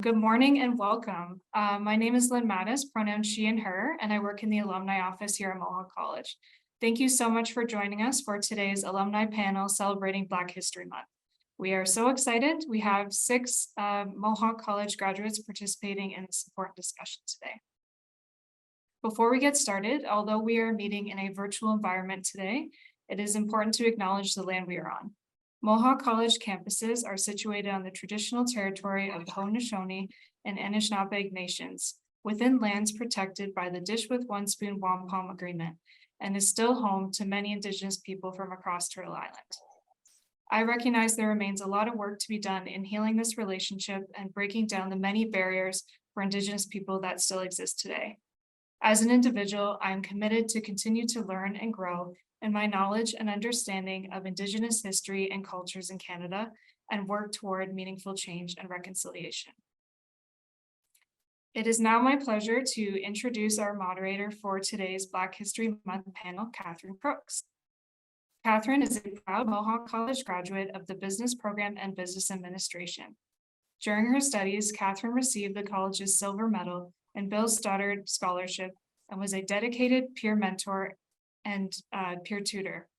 Good morning and welcome. My name is Lynn Mattis, pronouns she and her, and I work in the alumni office here at Mohawk College. Thank you so much for joining us for today's alumni panel celebrating Black History Month. We are so excited. We have six Mohawk College graduates participating in this important discussion today. Before we get started, although we are meeting in a virtual environment today, it is important to acknowledge the land we are on. Mohawk College campuses are situated on the traditional territory of the Haudenosaunee and Anishinaabe nations, within lands protected by the Dish with One Spoon Wampum Agreement, and is still home to many Indigenous people from across Turtle Island. I recognize there remains a lot of work to be done in healing this relationship and breaking down the many barriers for Indigenous people that still exist today. As an individual, I am committed to continue to learn and grow in my knowledge and understanding of Indigenous history and cultures in Canada and work toward meaningful change and reconciliation. It is now my pleasure to introduce our moderator for today's Black History Month panel, Kathryn Crooks. Kathryn is a proud Mohawk College graduate of the Business Program and Business Administration. During her studies, Kathryn received the college's Silver Medal and Bill Stoddard Scholarship and was a dedicated peer mentor and peer tutor.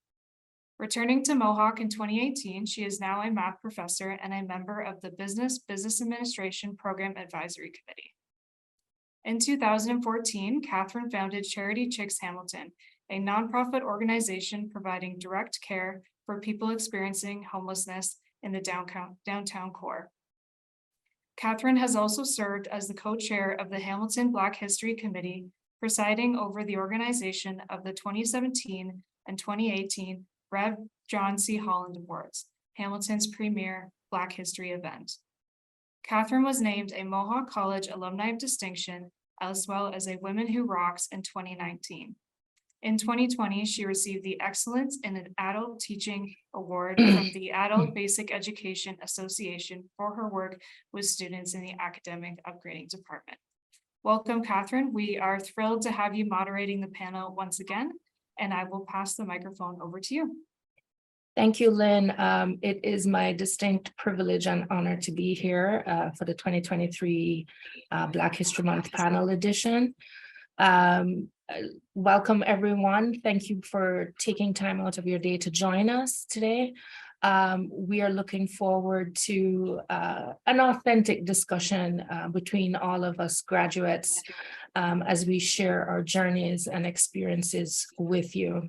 Returning to Mohawk in 2018, she is now a math professor and a member of the Business Administration Program Advisory Committee. In 2014, Kathryn founded Charity Chicks Hamilton, a nonprofit organization providing direct care for people experiencing homelessness in the downtown core. Kathryn has also served as the co-chair of the Hamilton Black History Committee, presiding over the organization of the 2017 and 2018 Rev. John C. Holland Awards, Hamilton's premier Black History event. Kathryn was named a Mohawk College Alumni of Distinction, as well as a Women Who Rocks in 2019. In 2020, she received the Excellence in an Adult Teaching Award from the Adult Basic Education Association for her work with students in the Academic Upgrading Department. Welcome, Kathryn. We are thrilled to have you moderating the panel once again, and I will pass the microphone over to you. Thank you, Lynn. It is my distinct privilege and honor to be here for the 2023 Black History Month panel edition. Welcome, everyone. Thank you for taking time out of your day to join us today. We are looking forward to an authentic discussion between all of us graduates as we share our journeys and experiences with you.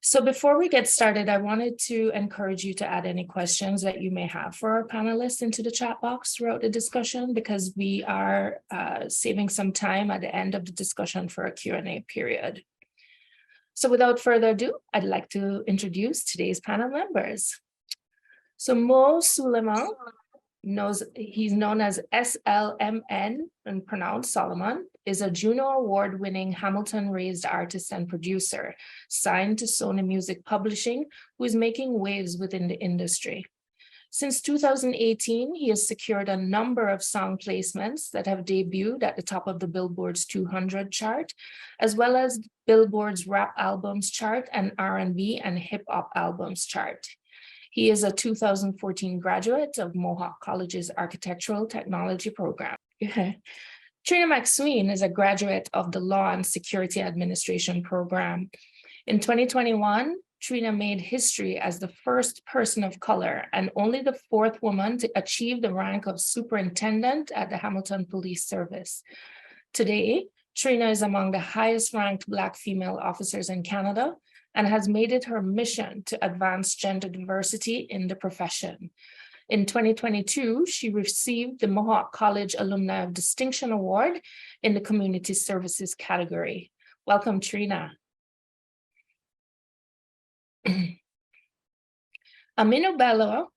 So before we get started, I wanted to encourage you to add any questions that you may have for our panelists into the chat box throughout the discussion, because we are saving some time at the end of the discussion for a Q&A period. So without further ado, I'd like to introduce today's panel members. So Moe Sulaiman, he's known as SLMN and pronounced Solomon, is a Juno Award-winning Hamilton-raised artist and producer signed to Sony Music Publishing, who is making waves within the industry. Since 2018, he has secured a number of song placements that have debuted at the top of the Billboard's 200 chart, as well as Billboard's Rap Albums chart and R&B and Hip Hop Albums chart. He is a 2014 graduate of Mohawk College's Architectural Technology program. Treena MacSween is a graduate of the Law and Security Administration program. In 2021, Treena made history as the first person of color and only the fourth woman to achieve the rank of superintendent at the Hamilton Police Service. Today, Treena is among the highest ranked Black female officers in Canada and has made it her mission to advance gender diversity in the profession. In 2022, she received the Mohawk College Alumni of Distinction Award in the Community Services category. Welcome, Treena. Aminu Bello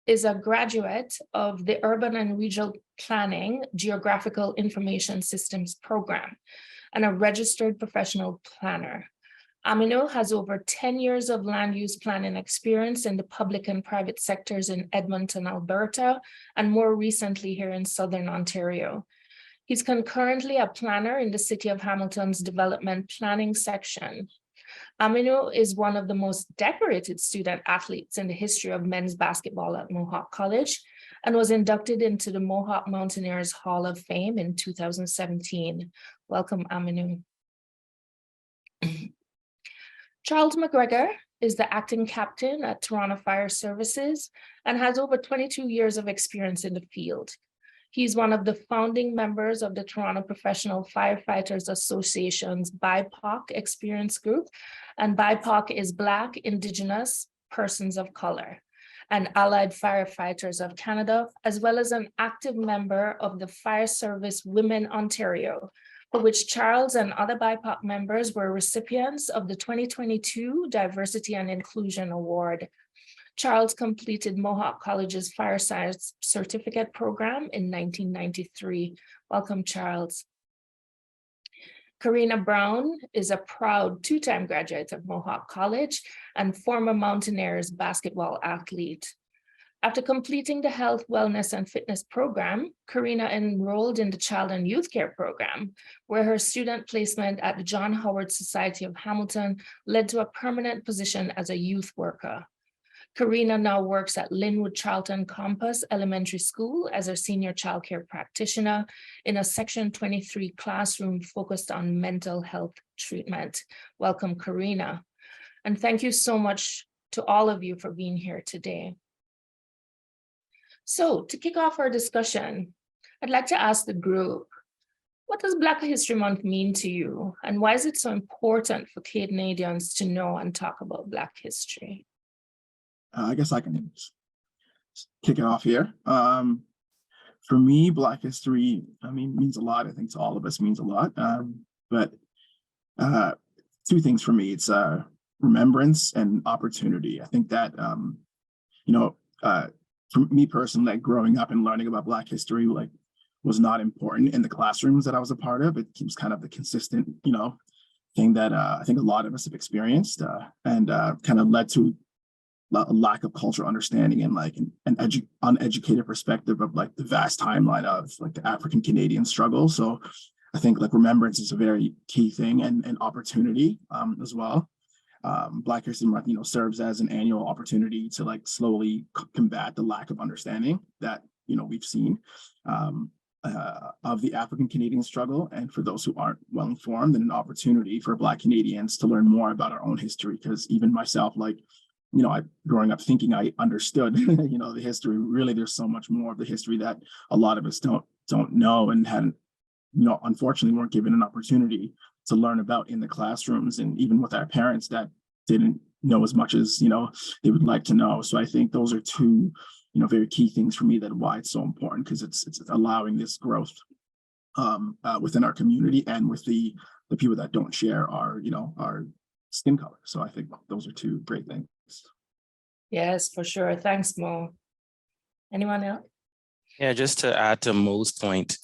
is a graduate of the Urban and Regional Planning Geographical Information Systems program and a registered professional planner. Aminu has over 10 years of land use planning experience in the public and private sectors in Edmonton, Alberta, and more recently here in Southern Ontario. He's concurrently a planner in the City of Hamilton's Development Planning section. Aminu is one of the most decorated student athletes in the history of men's basketball at Mohawk College and was inducted into the Mohawk Mountaineers Hall of Fame in 2017. Welcome, Aminu. Charles McGregor is the acting captain at Toronto Fire Services and has over 22 years of experience in the field. He's one of the founding members of the Toronto Professional Firefighters Association's BIPOC Experience Group, and BIPOC is Black, Indigenous, Persons of Color, and Allied Firefighters of Canada, as well as an active member of the Fire Service Women Ontario, for which Charles and other BIPOC members were recipients of the 2022 Diversity and Inclusion Award. Charles completed Mohawk College's Fire Science Certificate Program in 1993. Welcome, Charles. Careena Browne is a proud two-time graduate of Mohawk College and former Mountaineers basketball athlete. After completing the Health, Wellness, and Fitness program, Careena enrolled in the Child and Youth Care program, where her student placement at the John Howard Society of Hamilton led to a permanent position as a youth worker. Careena now works at Linwood Charlton Campus Elementary School as a senior childcare practitioner in a Section 23 classroom focused on mental health treatment. Welcome, Careena. And thank you so much to all of you for being here today. So to kick off our discussion, I'd like to ask the group, what does Black History Month mean to you? And why is it so important for Canadians to know and talk about Black history? I guess I can kick it off here. For me, Black history, means a lot. I think to all of us means a lot. But two things for me, it's remembrance and opportunity. I think that, for me personally, like growing up and learning about Black history, was not important in the classrooms that I was a part of. It was kind of the consistent, thing that I think a lot of us have experienced and kind of led to a lack of cultural understanding and an uneducated perspective of the vast timeline of the African Canadian struggle. So I think remembrance is a very key thing and opportunity as well. Black History Month, serves as an annual opportunity to slowly combat the lack of understanding that we've seen of the African Canadian struggle, and for those who aren't well informed, and an opportunity for Black Canadians to learn more about our own history. Because even myself, I growing up thinking I understood, the history. Really, there's so much more of the history that a lot of us don't know and hadn't, unfortunately, weren't given an opportunity to learn about in the classrooms, and even with our parents that didn't know as much as they would like to know. So I think those are two, very key things for me, that why it's so important, because it's allowing this growth within our community and with the people that don't share our skin color. So I think those are two great things. Yes, for sure. Thanks, Mo. Anyone else? Yeah, just to add to Mo's point,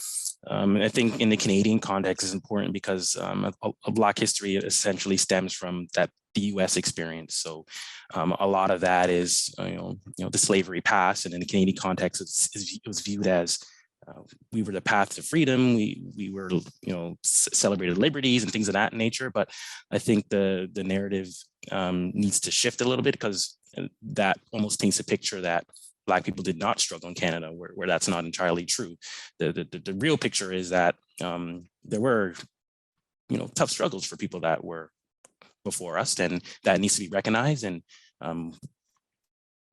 I think in the Canadian context is important because a Black history essentially stems from the U.S. experience. So a lot of that is, the slavery past, and in the Canadian context, it was viewed as we were the path to freedom. We were, celebrated liberties and things of that nature. But I think the narrative needs to shift a little bit, because that almost paints a picture that Black people did not struggle in Canada, where that's not entirely true. The real picture is that there were, tough struggles for people that were before us, and that needs to be recognized, and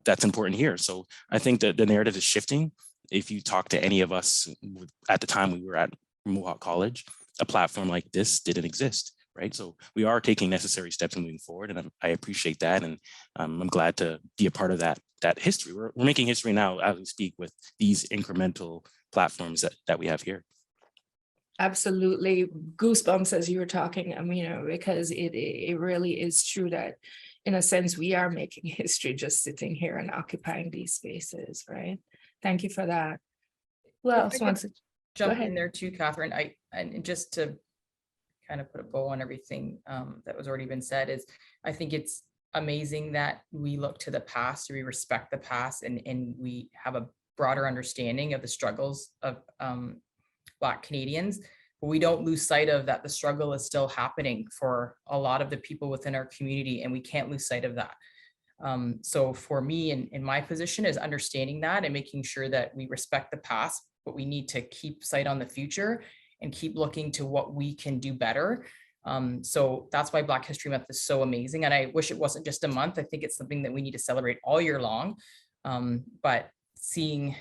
that's important here. So I think that the narrative is shifting. If you talk to any of us at the time we were at Mohawk College, a platform like this didn't exist, right? So we are taking necessary steps moving forward, and I appreciate that, and I'm glad to be a part of that history. We're making history now as we speak with these incremental platforms that we have here. Absolutely. Goosebumps as you were talking, because it really is true that in a sense we are making history just sitting here and occupying these spaces, right? Thank you for that. Who else wants to jump in there too, Kathryn? And just to kind of put a bow on everything that was already been said, is I think it's amazing that we look to the past, we respect the past, and we have a broader understanding of the struggles of Black Canadians, but we don't lose sight of that the struggle is still happening for a lot of the people within our community, and we can't lose sight of that. So for me in my position is understanding that and making sure that we respect the past, but we need to keep sight on the future and keep looking to what we can do better. So that's why Black History Month is so amazing. And I wish it wasn't just a month. I think it's something that we need to celebrate all year long. But seeing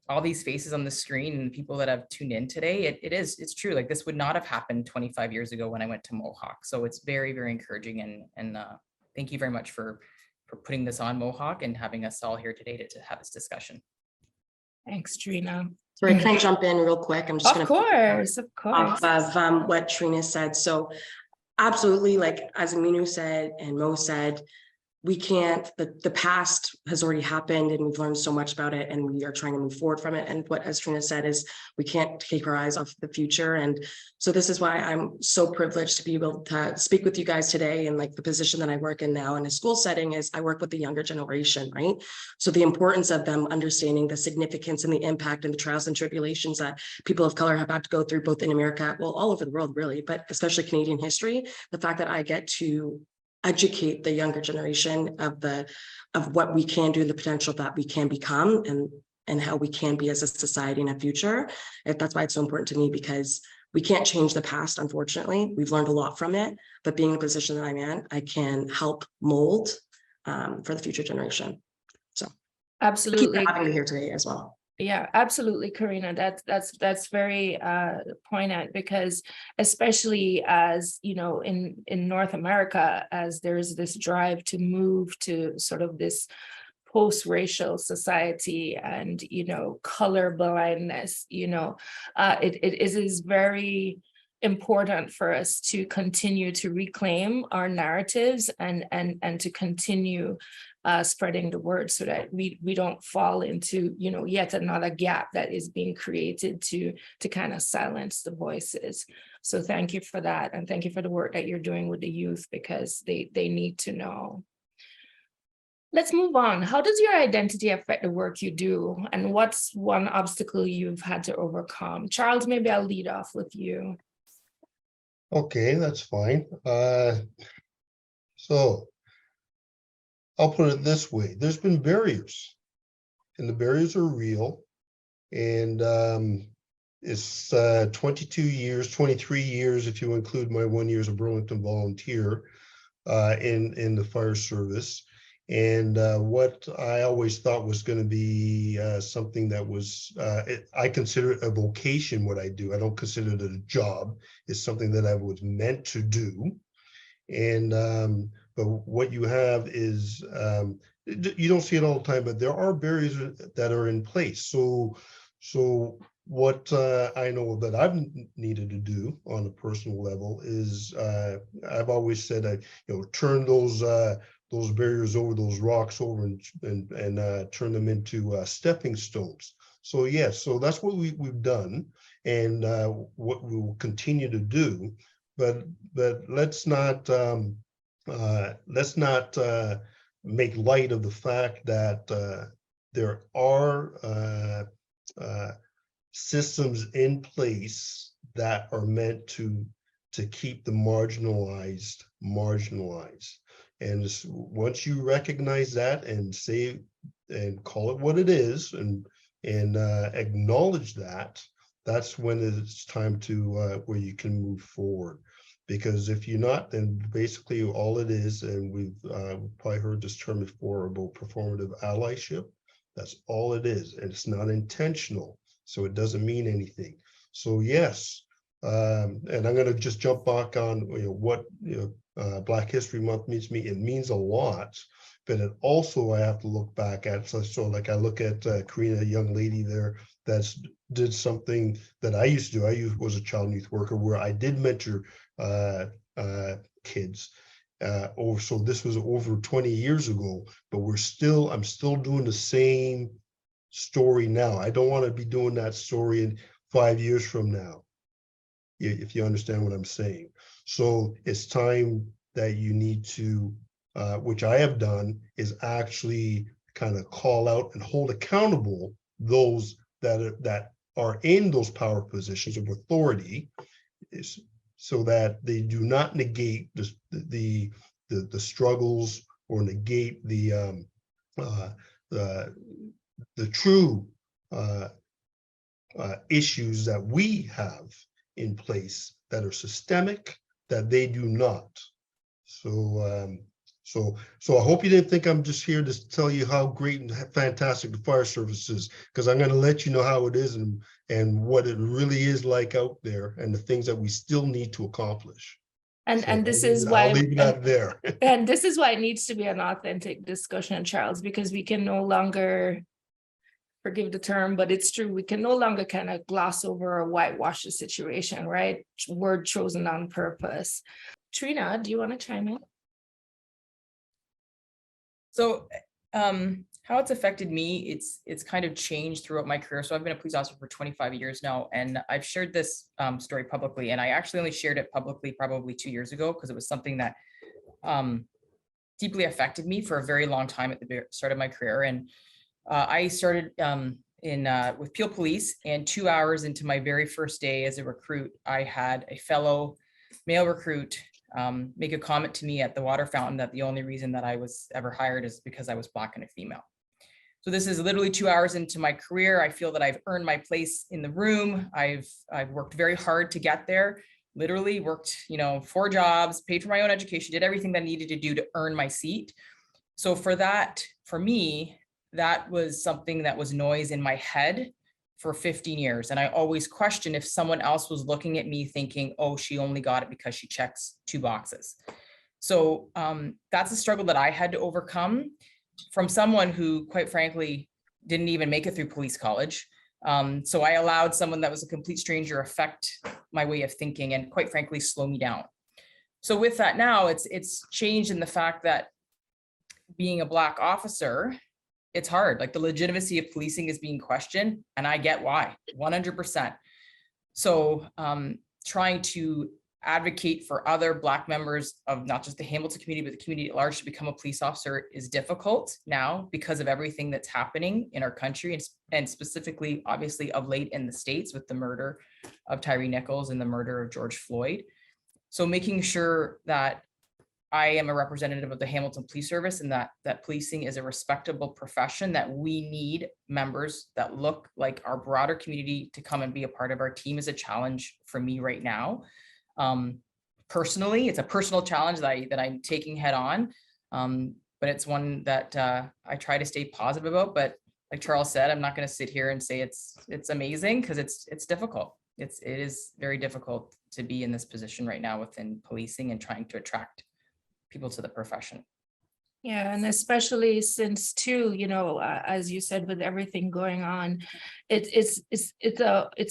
all these faces on the screen and people that have tuned in today, it's true. Like this would not have happened 25 years ago when I went to Mohawk. So it's very, very encouraging. And thank you very much for putting this on Mohawk and having us all here today to have this discussion. Thanks, Treena. Sorry, can I jump in real quick? I'm just Of course. off of what Treena said. So absolutely, like as Aminu said and Mo said, we can't, the past has already happened and we've learned so much about it and we are trying to move forward from it. And what, as Treena said, is we can't take our eyes off the future. And so this is why I'm so privileged to be able to speak with you guys today. And like the position that I work in now in a school setting is I work with the younger generation, right? So the importance of them understanding the significance and the impact and the trials and tribulations that people of color have had to go through both in America, well, all over the world really, but especially Canadian history, the fact that I get to educate the younger generation of what we can do and the potential that we can become and how we can be as a society in the future. That's why it's so important to me, because we can't change the past, unfortunately. We've learned a lot from it, but being in the position that I'm in, I can help mold for the future generation. So Absolutely. keep having me here today as well. Yeah, absolutely, Careena. That's very poignant, because especially as you know, in North America, as there's this drive to move to sort of this post-racial society and color blindness, it is very important for us to continue to reclaim our narratives and to continue spreading the word so that we don't fall into yet another gap that is being created to kind of silence the voices. So thank you for that, and thank you for the work that you're doing with the youth, because they need to know. Let's move on. How does your identity affect the work you do, and what's one obstacle you've had to overcome? Charles, maybe I'll lead off with you. Okay, that's fine. So I'll put it this way. There's been barriers, and the barriers are real. And it's 22 years, 23 years, if you include my 1 year as a Burlington volunteer in the fire service. And what I always thought was going to be something that was, I consider it a vocation, what I do. I don't consider it a job. It's something that I was meant to do. And but what you have is, you don't see it all the time, but there are barriers that are in place. So what I know that I've needed to do on a personal level is, I've always said, turn those barriers over, those rocks over, and turn them into stepping stones. So yes, so that's what we've done, and what we will continue to do. But let's not make light of the fact that there are systems in place that are meant to keep the marginalized. And once you recognize that and say and call it what it is, and acknowledge that, that's when it's time to where you can move forward. Because if you're not, then basically all it is, and we've probably heard this term before about performative allyship. That's all it is, and it's not intentional, so it doesn't mean anything. So yes, and I'm going to just jump back on what Black History Month means to me. It means a lot, but it also, I have to look back at. So like I look at Careena, a young lady there that's did something that I used to do. I was a child and youth worker where I did mentor kids. So this was over 20 years ago, but I'm still doing the same story now. I don't want to be doing that story in 5 years from now, if you understand what I'm saying. So it's time that you need to, which I have done, is actually kind of call out and hold accountable those that are in those power positions of authority, so that they do not negate the struggles or negate the true issues that we have in place that are systemic, that they do not. So, so I hope you didn't think I'm just here to tell you how great and fantastic the fire service is, because I'm going to let you know how it is and what it really is like out there, and the things that we still need to accomplish. And this I'll is why, leave it out there. and this is why it needs to be an authentic discussion, Charles, because we can no longer, forgive the term, but it's true, we can no longer kind of gloss over or whitewash the situation, right? Word chosen on purpose. Treena, do you want to chime in? So how it's affected me, it's kind of changed throughout my career. So I've been a police officer for 25 years now, and I've shared this story publicly, and I actually only shared it publicly probably 2 years ago, because it was something that deeply affected me for a very long time at the start of my career. And I started with Peel Police, and 2 hours into my very first day as a recruit, I had a fellow male recruit make a comment to me at the water fountain that the only reason that I was ever hired is because I was Black and a female. So this is literally 2 hours into my career. I feel that I've earned my place in the room. I've worked very hard to get there, literally worked, 4 jobs, paid for my own education, did everything that I needed to do to earn my seat. So for me, that was something that was noise in my head for 15 years. And I always questioned if someone else was looking at me thinking, oh, she only got it because she checks 2 boxes. So that's a struggle that I had to overcome from someone who, quite frankly, didn't even make it through police college. So I allowed someone that was a complete stranger affect my way of thinking and, quite frankly, slow me down. So with that now, it's changed in the fact that being a Black officer, it's hard. Like, the legitimacy of policing is being questioned, and I get why, 100%. So trying to advocate for other Black members of not just the Hamilton community, but the community at large to become a police officer is difficult now because of everything that's happening in our country, and specifically, obviously, of late in the States with the murder of Tyree Nichols and the murder of George Floyd. So making sure that I am a representative of the Hamilton Police Service, and that policing is a respectable profession, that we need members that look like our broader community to come and be a part of our team, is a challenge for me right now. Personally, it's a personal challenge that I'm taking head on, but it's one that I try to stay positive about. But like Charles said, I'm not going to sit here and say it's amazing, because it's difficult. It is very difficult to be in this position right now within policing and trying to attract people to the profession. Yeah, and especially since too, as you said, with everything going on, it's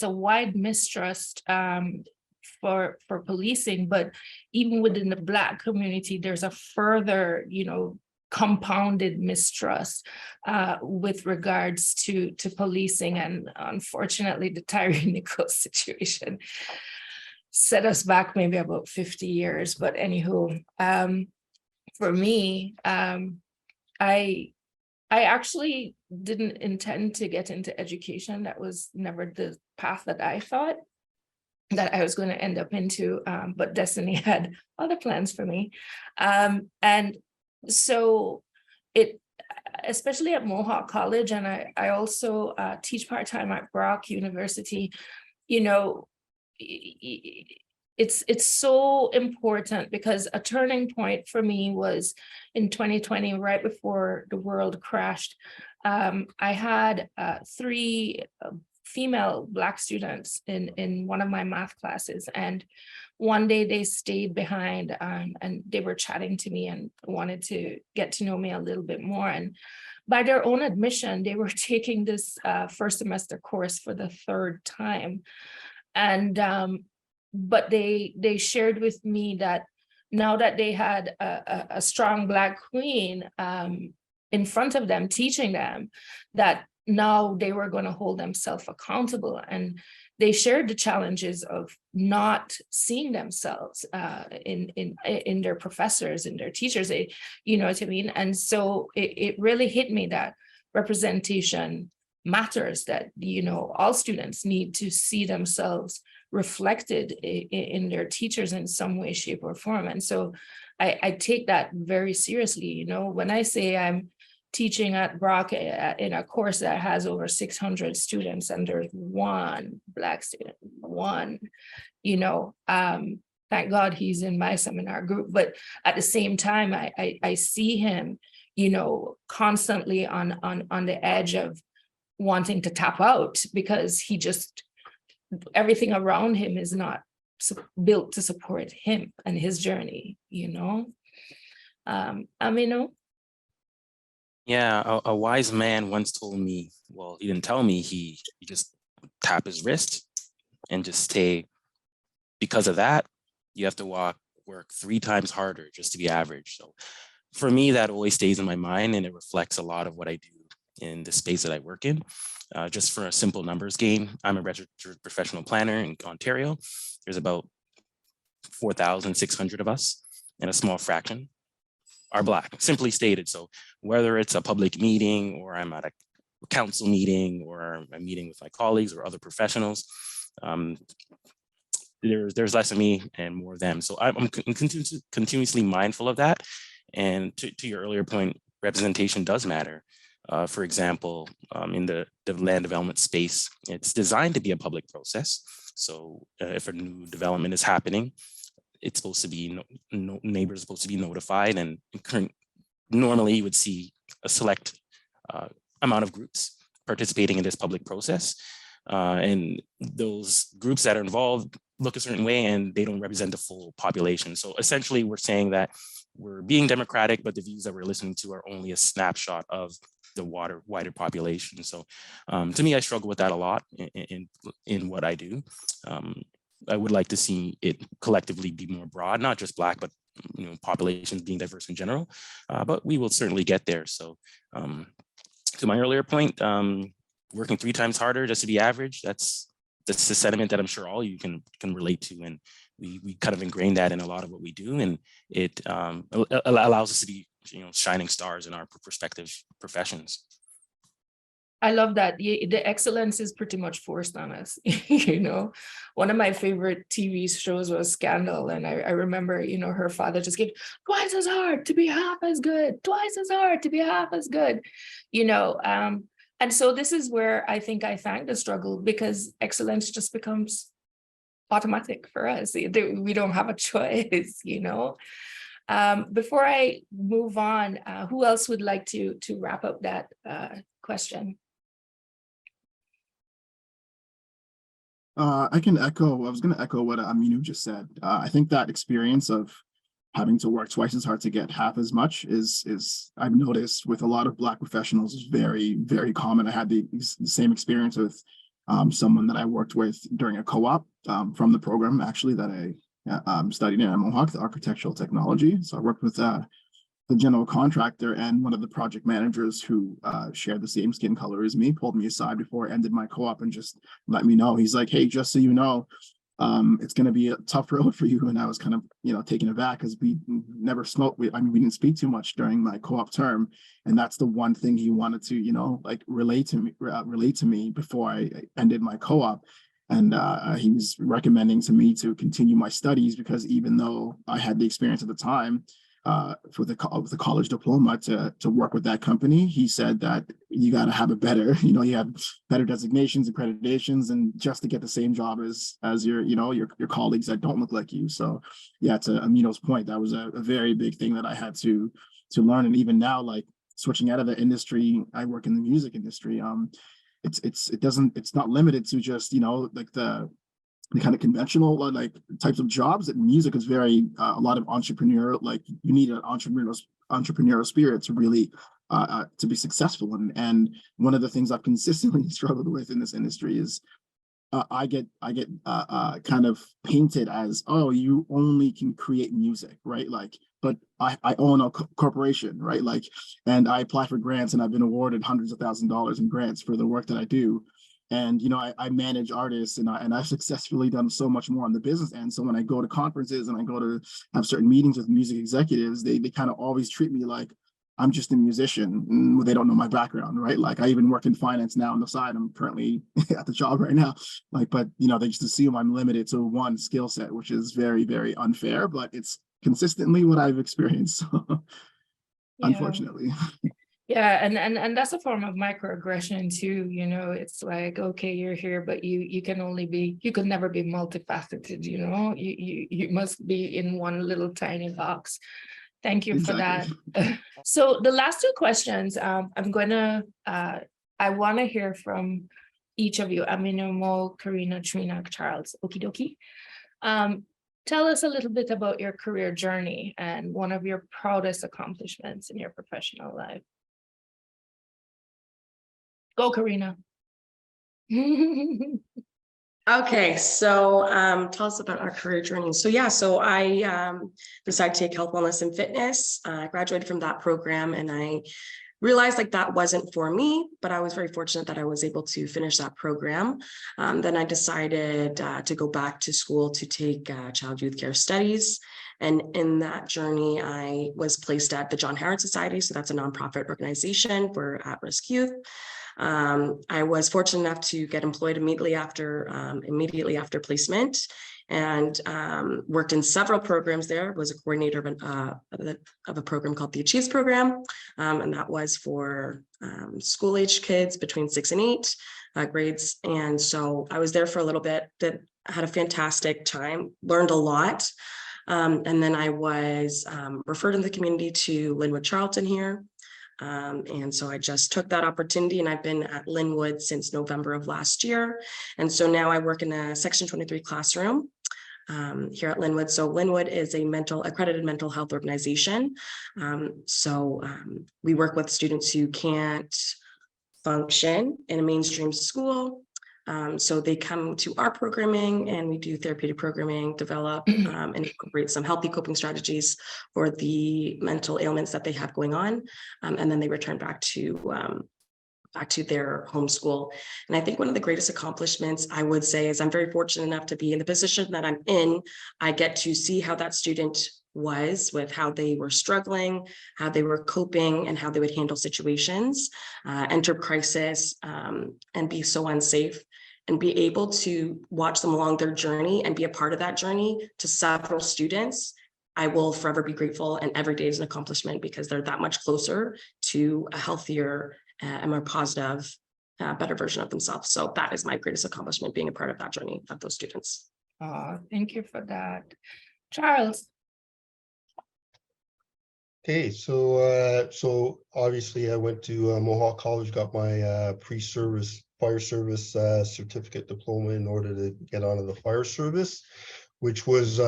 a wide mistrust for policing, but even within the Black community, there's a further, compounded mistrust with regards to policing. And unfortunately, the Tyree Nichols situation set us back maybe about 50 years. But anywho, for me, I actually didn't intend to get into education. That was never the path that I thought that I was going to end up into, but destiny had other plans for me. And so especially at Mohawk College, and I also teach part-time at Brock University, it's so important, because a turning point for me was in 2020, right before the world crashed. I had 3 female Black students in one of my math classes, and one day they stayed behind and they were chatting to me and wanted to get to know me a little bit more. And by their own admission, they were taking this first semester course for the 3rd time. And but they shared with me that now that they had a strong Black queen in front of them teaching them, that now they were going to hold themselves accountable. And they shared the challenges of not seeing themselves in their professors, in their teachers, you know what I mean? And so it really hit me that representation matters, that, all students need to see themselves reflected in their teachers in some way, shape, or form. And so I take that very seriously. You know, when I say I'm teaching at Brock in a course that has over 600 students and there's one Black student, one, you know, thank God he's in my seminar group, but at the same time, I see him, you know, constantly on the edge of wanting to tap out because he just, everything around him is not built to support him and his journey, you know. Aminu? Yeah, a wise man once told me, well, he didn't tell me, he just tap his wrist and just say, because of that, you have to work 3 times harder just to be average. So for me, that always stays in my mind, and it reflects a lot of what I do in the space that I work in. Just for a simple numbers game, I'm a registered professional planner in Ontario. There's about 4,600 of us, and a small fraction are Black, simply stated. So whether it's a public meeting or I'm at a council meeting or I'm meeting with my colleagues or other professionals, there's less of me and more of them. So I'm continuously mindful of that. And to your earlier point, representation does matter. For example, in the land development space, it's designed to be a public process. So if a new development is happening, it's supposed to be, neighbors are supposed to be notified, and normally you would see a select amount of groups participating in this public process. And those groups that are involved look a certain way and they don't represent the full population. So essentially we're saying that we're being democratic, but the views that we're listening to are only a snapshot of the wider population. So to me, I struggle with that a lot in what I do. I would like to see it collectively be more broad, not just Black, but populations being diverse in general. But we will certainly get there. So to my earlier point, working 3 times harder just to be average, that's the sentiment that I'm sure all you can relate to. And we kind of ingrain that in a lot of what we do. And it allows us to be shining stars in our respective professions. I love that. The excellence is pretty much forced on us. One of my favorite TV shows was Scandal. And I remember, her father just gave twice as hard to be half as good, twice as hard to be half as good, and so this is where I think I thank the struggle, because excellence just becomes automatic for us. We don't have a choice, Before I move on, who else would like to wrap up that question? I was going to echo what Aminu just said. I think that experience of having to work twice as hard to get half as much is I've noticed with a lot of Black professionals is very, very common. I had the same experience with someone that I worked with during a co-op from the program, actually, that I studied in Mohawk, the architectural technology. So I worked with the general contractor, and one of the project managers who shared the same skin color as me pulled me aside before I ended my co-op and just let me know. He's like, hey, just so you know, it's going to be a tough road for you. And I was kind of, taken aback because we never smoked. We didn't speak too much during my co-op term. And that's the one thing he wanted to, relate to me before I ended my co-op. And he was recommending to me to continue my studies, because even though I had the experience at the time for the college diploma to work with that company, he said that you got to have a better, you have better designations, accreditations, and just to get the same job as your colleagues that don't look like you. So yeah, to Aminu's point, that was a very big thing that I had to learn. And even now, like switching out of the industry, I work in the music industry. It's not limited to just like the kind of conventional like types of jobs. That music is very a lot of entrepreneurial, like you need an entrepreneurial spirit to really to be successful. And one of the things I've consistently struggled with in this industry is I get kind of painted as, oh, you only can create music, right? Like, but I own a corporation, right? Like, and I apply for grants, and I've been awarded hundreds of thousands of dollars in grants for the work that I do. And I manage artists, and I've successfully done so much more on the business end. So when I go to conferences and I go to have certain meetings with music executives, they kind of always treat me like I'm just a musician. They don't know my background, right? Like I even work in finance now on the side. I'm currently at the job right now. Like, but they just assume I'm limited to one skill set, which is very, very unfair. But it's consistently what I've experienced, Yeah. unfortunately. Yeah, and that's a form of microaggression too, you know, it's like, okay, you're here, but you can only be, you could never be multifaceted, you know, you must be in one little tiny box. Thank you for that. So the last two questions, I'm gonna, I wanna hear from each of you, Aminu, Moe, Careena, Treena, Charles, okie dokie. Tell us a little bit about your career journey and one of your proudest accomplishments in your professional life. Go, Careena. Okay, so tell us about our career journey. So yeah, so I decided to take health, wellness, and fitness. I graduated from that program, and I realized like that wasn't for me, but I was very fortunate that I was able to finish that program. Then I decided to go back to school to take child youth care studies. And in that journey, I was placed at the John Howard Society. So that's a nonprofit organization for at-risk youth. I was fortunate enough to get employed immediately after placement, and worked in several programs there. Was a coordinator of a program called the Achieves program, and that was for school-age kids between 6 and 8 grades. And so I was there for a little bit. Had a fantastic time, learned a lot. And then I was referred in the community to Linwood Charlton here. And so I just took that opportunity, and I've been at Linwood since November of last year. And so now I work in a Section 23 classroom here at Linwood. So Linwood is a accredited mental health organization. We work with students who can't function in a mainstream school. So they come to our programming, and we do therapeutic programming, develop and incorporate some healthy coping strategies for the mental ailments that they have going on. And then they return back to their home school. And I think one of the greatest accomplishments I would say is I'm very fortunate enough to be in the position that I'm in. I get to see how that student was with how they were struggling, how they were coping, and how they would handle situations, enter crisis, and be so unsafe, and be able to watch them along their journey and be a part of that journey to several students. I will forever be grateful, and every day is an accomplishment because they're that much closer to a healthier and more positive, better version of themselves. So that is my greatest accomplishment, being a part of that journey of those students. Thank you for that. Charles. Okay, so obviously I went to Mohawk College, got my pre-service fire service certificate diploma in order to get onto the fire service, which was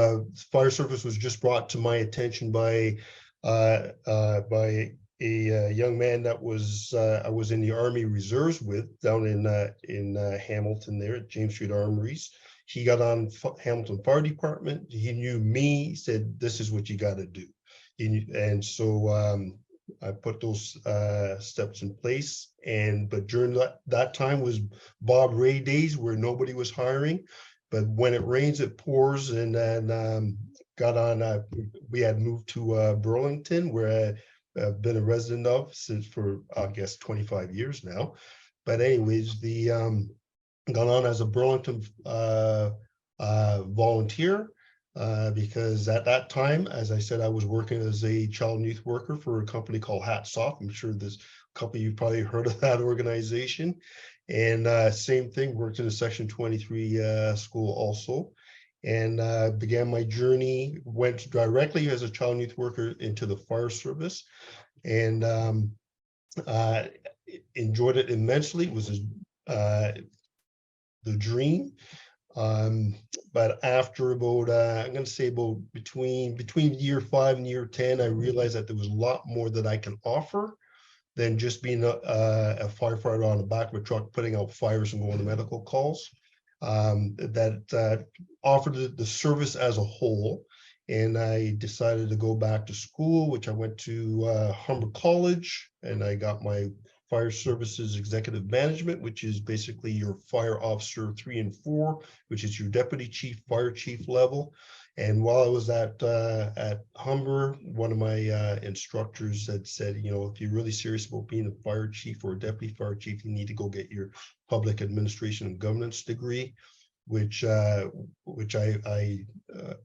fire service was just brought to my attention by a young man that was I was in the Army Reserves with down in Hamilton there at James Street Armories. He got on Hamilton Fire Department. He knew me. He said, "This is what you got to do." And so I put those steps in place. But during that time was Bob Ray days where nobody was hiring. But when it rains, it pours. And then got on. We had moved to Burlington, where I've been a resident of since for I guess 25 years now. But anyways, got on as a Burlington volunteer. Because at that time, as I said, I was working as a child and youth worker for a company called Hats Off. I'm sure this company, you've probably heard of that organization. And same thing, worked in a Section 23 school also. And began my journey, went directly as a child and youth worker into the fire service. And enjoyed it immensely. It was the dream. But after about, I'm going to say about between year 5 and year 10, I realized that there was a lot more that I can offer than just being a firefighter on the back of a truck, putting out fires and going to medical calls. That offered the service as a whole. And I decided to go back to school, which I went to Humber College, and I got my Fire Services Executive Management, which is basically your fire officer 3 and 4, which is your deputy chief, fire chief level. And while I was at Humber, one of my instructors had said, you know, if you're really serious about being a fire chief or a deputy fire chief, you need to go get your public administration and governance degree. which I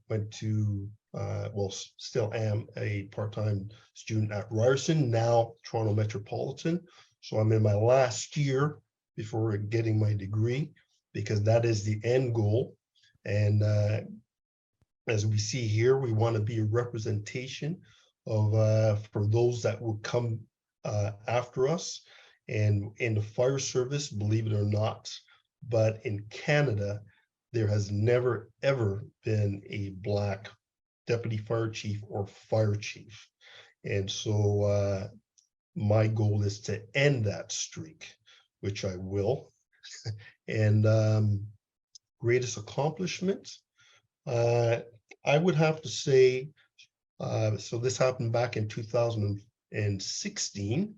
went to, well, still am a part-time student at Ryerson, now Toronto Metropolitan. So I'm in my last year before getting my degree, because that is the end goal. And as we see here, we want to be a representation of for those that will come after us. And in the fire service, believe it or not, but in Canada, there has never, ever been a Black deputy fire chief or fire chief. And so my goal is to end that streak, which I will. And greatest accomplishment, I would have to say, so this happened back in 2016.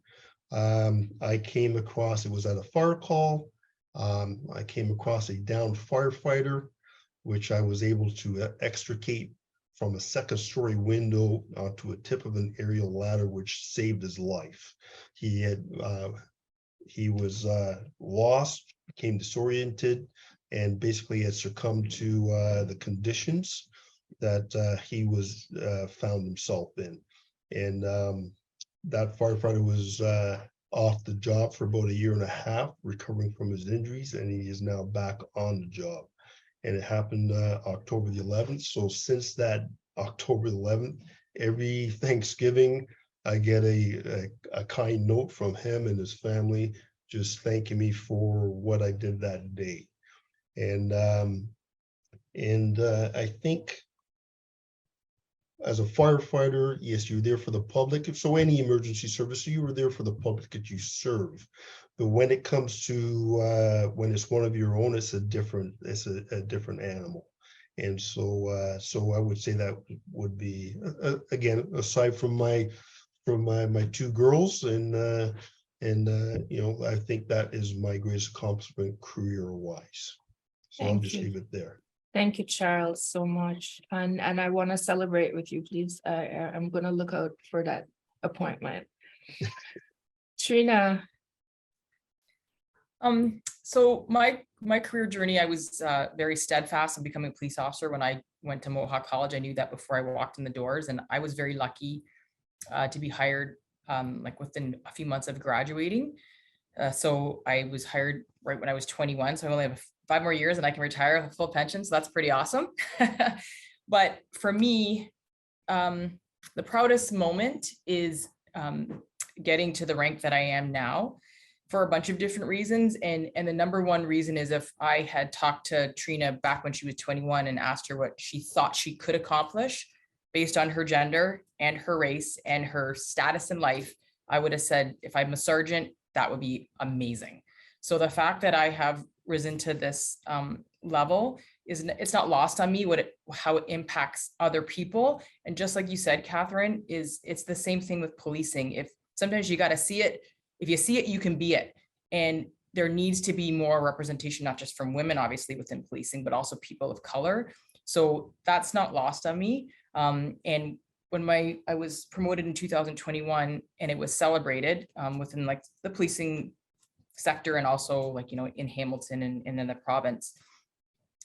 I came across, it was at a fire call. I came across a downed firefighter, which I was able to extricate from a second-story window onto a tip of an aerial ladder, which saved his life. He was lost, became disoriented, and basically had succumbed to the conditions that he was found himself in. And that firefighter was off the job for about 1.5 years, recovering from his injuries, and he is now back on the job. And it happened October the 11th. So since that October the 11th, every Thanksgiving, I get a kind note from him and his family, just thanking me for what I did that day. And I think as a firefighter, yes, you're there for the public. So any emergency service, you were there for the public that you serve. But when it comes to when it's one of your own, it's a different animal. And so I would say that would be again, aside from my two girls, and you know, I think that is my greatest accomplishment career-wise. So I'll just leave it there. Thank you, Charles, so much. And I want to celebrate with you, please. I'm going to look out for that appointment. Treena. So my career journey, I was very steadfast in becoming a police officer. When I went to Mohawk College, I knew that before I walked in the doors, and I was very lucky to be hired like within a few months of graduating. So I was hired right when I was 21. So I only have 5 more years and I can retire with full pension. So that's pretty awesome. But for me, the proudest moment is getting to the rank that I am now for a bunch of different reasons. And the number one reason is, if I had talked to Treena back when she was 21 and asked her what she thought she could accomplish based on her gender and her race and her status in life, I would have said, if I'm a sergeant, that would be amazing. So the fact that I have risen to this level it's not lost on me how it impacts other people. And just like you said, Kathryn, it's the same thing with policing. If sometimes you got to see it, if you see it, you can be it. And there needs to be more representation, not just from women, obviously, within policing, but also people of color. So that's not lost on me. And when I was promoted in 2021 and it was celebrated within like the policing sector and also like, you know, in Hamilton and in the province,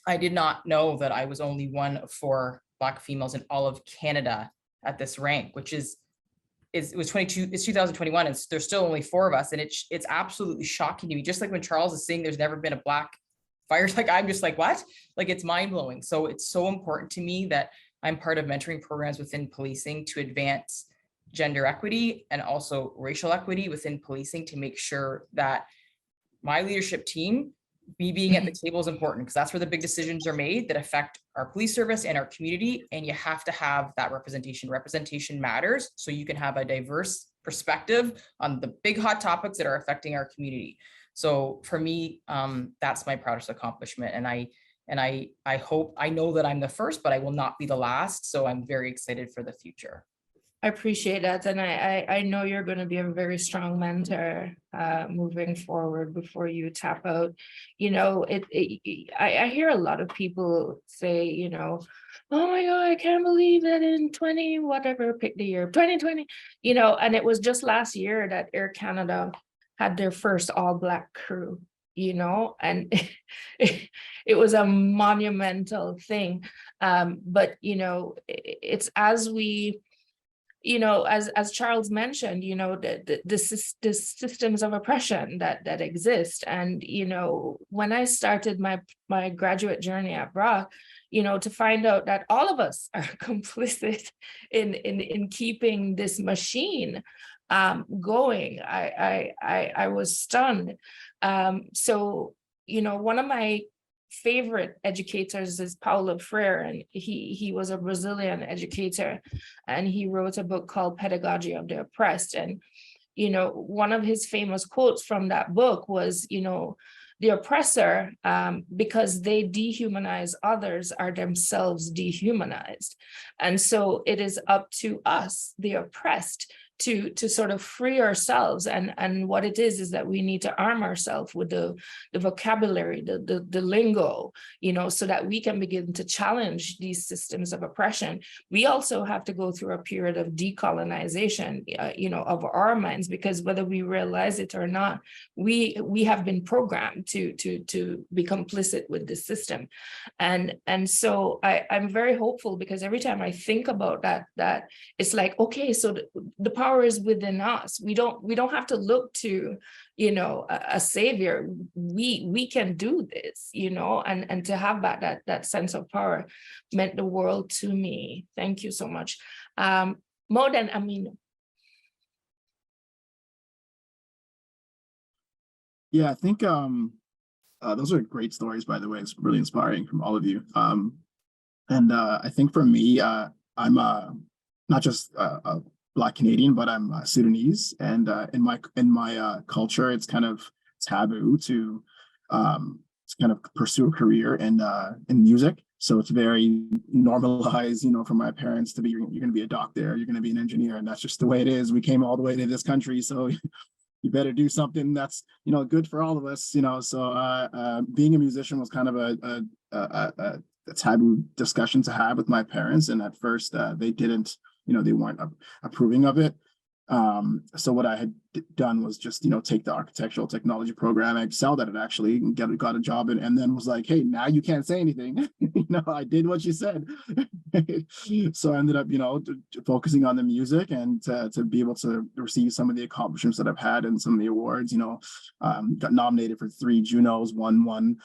I did not know that I was only one of 4 Black females in all of Canada at this rank, which it was 2021 and there's still only 4 of us. And it's absolutely shocking to me. Just like when Charles is saying there's never been a Black fire, like I'm just like, what? Like, it's mind blowing. So it's so important to me that I'm part of mentoring programs within policing to advance gender equity and also racial equity within policing, to make sure that my leadership team, me being at the table, is important, because that's where the big decisions are made that affect our police service and our community. And you have to have that representation. Representation matters, so you can have a diverse perspective on the big hot topics that are affecting our community. So for me, that's my proudest accomplishment. And I hope, I know that I'm the first, but I will not be the last. So I'm very excited for the future. I appreciate that. And I know you're going to be a very strong mentor moving forward before you tap out. You know, I hear a lot of people say, you know, oh my God, I can't believe that in 20, whatever, pick the year, 2020, you know, and it was just last year that Air Canada had their first all Black crew. and it was a monumental thing. But, it's as we, as Charles mentioned, the systems of oppression that exist. And, when I started my graduate journey at Brock, to find out that all of us are complicit in keeping this machine going, I was stunned. So, one of my favorite educators is Paulo Freire, and he was a Brazilian educator, and he wrote a book called Pedagogy of the Oppressed. And one of his famous quotes from that book was, the oppressor, because they dehumanize others, are themselves dehumanized. And so it is up to us, the oppressed, to sort of free ourselves. And what it is that we need to arm ourselves with the vocabulary, the lingo, so that we can begin to challenge these systems of oppression. We also have to go through a period of decolonization, of our minds, because whether we realize it or not, we have been programmed to be complicit with this system. And so I'm very hopeful, because every time I think about that it's like, okay, so the power is within us. We don't have to look to, a savior. We can do this, and to have that sense of power meant the world to me. Thank you so much. More than Aminu. Yeah, I think those are great stories, by the way. It's really inspiring from all of you. And I think for me, I'm not just a Black Canadian, but I'm Sudanese, and in my culture, it's kind of taboo to kind of pursue a career in music. So it's very normalized, for my parents to be, you're going to be a doctor, you're going to be an engineer, and that's just the way it is. We came all the way to this country, so you better do something that's good for all of us. So being a musician was kind of a taboo discussion to have with my parents, and at first they didn't. They weren't approving of it. So what I had done was just, take the architectural technology program, excelled at it actually, and got a job, and then was like, hey, now you can't say anything. I did what you said. So I ended up, focusing on the music, and to be able to receive some of the accomplishments that I've had and some of the awards, got nominated for 3 Junos, won one,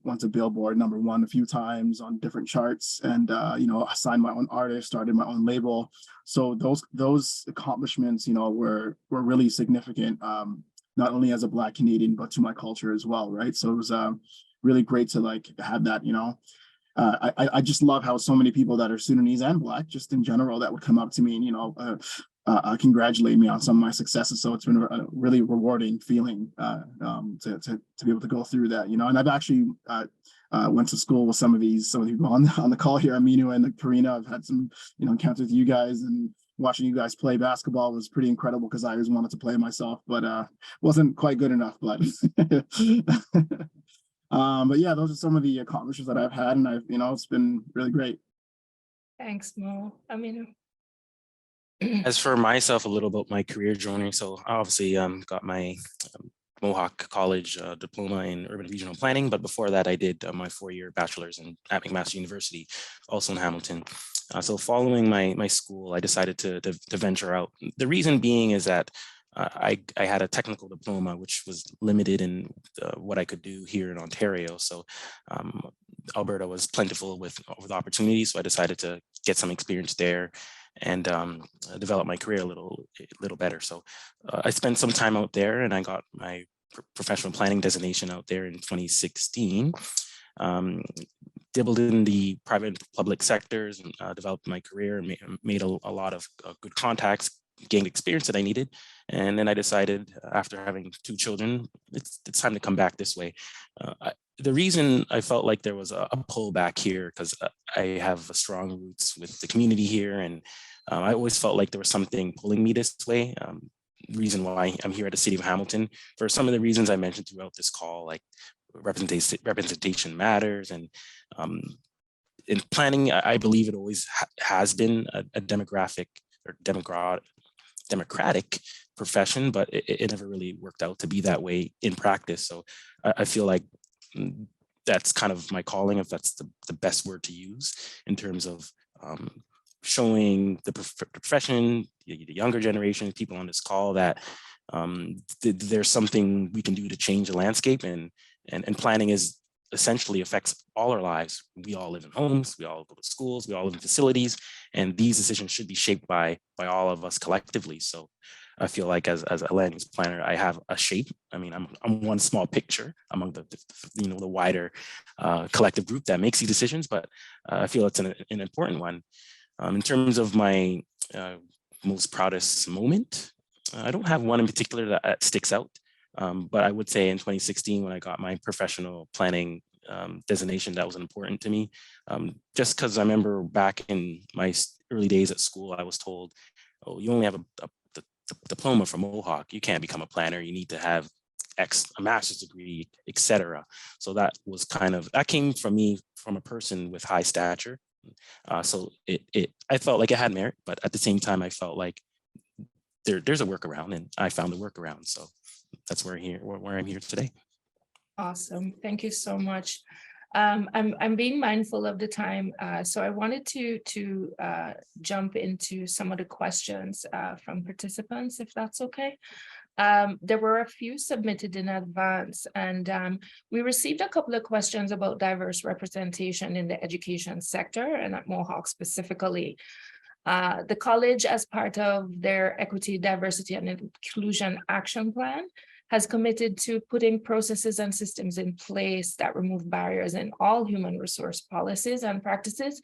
went to Billboard #1 a few times on different charts, and I signed my own artist, started my own label. So those accomplishments, were really significant, not only as a Black Canadian, but to my culture as well, right? So it was really great to have that, I just love how so many people that are Sudanese and Black, just in general, that would come up to me and, congratulate me on some of my successes. So it's been a really rewarding feeling to be able to go through that, and I've actually went to school with some of these people on the call here, Aminu and Careena. I've had some, encounters with you guys, and watching you guys play basketball was pretty incredible, because I always wanted to play myself, but wasn't quite good enough. But but yeah, those are some of the accomplishments that I've had, and I've, it's been really great. Thanks, Mo. Aminu. As for myself, a little about my career journey. So I obviously got my Mohawk College diploma in urban regional planning, but before that I did my 4-year bachelor's at McMaster University, also in Hamilton. So following my school, I decided to venture out. The reason being is that I had a technical diploma, which was limited in what I could do here in Ontario. So Alberta was plentiful with opportunities, so I decided to get some experience there and develop my career a little better. So I spent some time out there, and I got my professional planning designation out there in 2016. Dabbled in the private and public sectors, and developed my career, and made a lot of good contacts, gained experience that I needed. And then I decided, after having 2 children, it's time to come back this way. The reason I felt like there was a pullback here, because I have strong roots with the community here, and I always felt like there was something pulling me this way. Reason why I'm here at the City of Hamilton, for some of the reasons I mentioned throughout this call, like representation matters, and in planning, I believe it always has been a democratic profession, but it never really worked out to be that way in practice. So I feel like that's kind of my calling, if that's the best word to use, in terms of showing the profession, the younger generation, people on this call, that there's something we can do to change the landscape, and planning is essentially affects all our lives. We all live in homes, we all go to schools, we all live in facilities, and these decisions should be shaped by all of us collectively. So I feel like as a land use planner, I have a shape. I mean, I'm one small picture among the wider collective group that makes these decisions, but I feel it's an important one. In terms of my most proudest moment, I don't have one in particular that sticks out. But I would say in 2016, when I got my professional planning designation, that was important to me. Just because I remember back in my early days at school, I was told, oh, you only have a diploma from Mohawk. You can't become a planner. You need to have a master's degree, etc. So that was that came from me, from a person with high stature. So I felt like it had merit, but at the same time, I felt like there's a workaround, and I found a workaround. So that's where I'm here today. Awesome. Thank you so much. I'm being mindful of the time, so I wanted to jump into some of the questions from participants, if that's okay. There were a few submitted in advance, and we received a couple of questions about diverse representation in the education sector, and at Mohawk specifically. The college, as part of their Equity, Diversity, and Inclusion Action Plan, has committed to putting processes and systems in place that remove barriers in all human resource policies and practices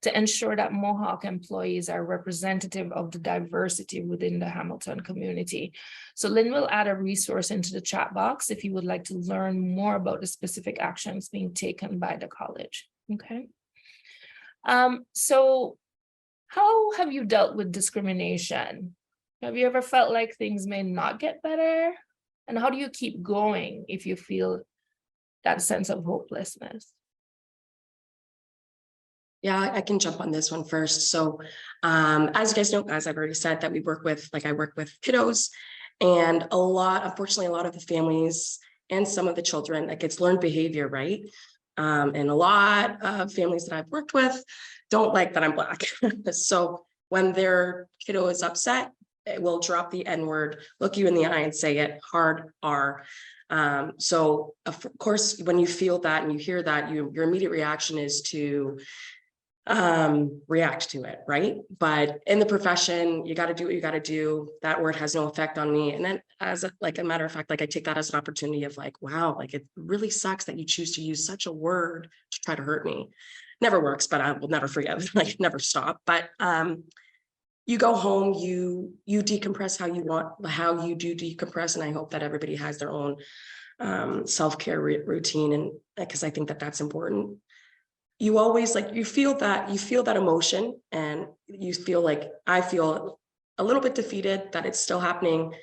to ensure that Mohawk employees are representative of the diversity within the Hamilton community. So Lynn will add a resource into the chat box if you would like to learn more about the specific actions being taken by the college. Okay. So how have you dealt with discrimination? Have you ever felt like things may not get better? And how do you keep going if you feel that sense of hopelessness? Yeah, I can jump on this one first. So as you guys know, as I've already said, that I work with kiddos, and unfortunately, a lot of the families and some of the children, like, it's learned behavior, right? And a lot of families that I've worked with don't like that I'm Black. So when their kiddo is upset, it will drop the N-word, look you in the eye and say it, hard R. So of course, when you feel that and you hear that, your immediate reaction is to react to it, right? But in the profession, you got to do what you got to do. That word has no effect on me. And then as a matter of fact, like, I take that as an opportunity of like, wow, like, it really sucks that you choose to use such a word to try to hurt me. Never works, but I will never forget, like, never stop. But you go home, you decompress how you want, how you do decompress. And I hope that everybody has their own self-care routine. And because I think that that's important. You always, like, you feel that emotion, and you feel like, I feel a little bit defeated that it's still happening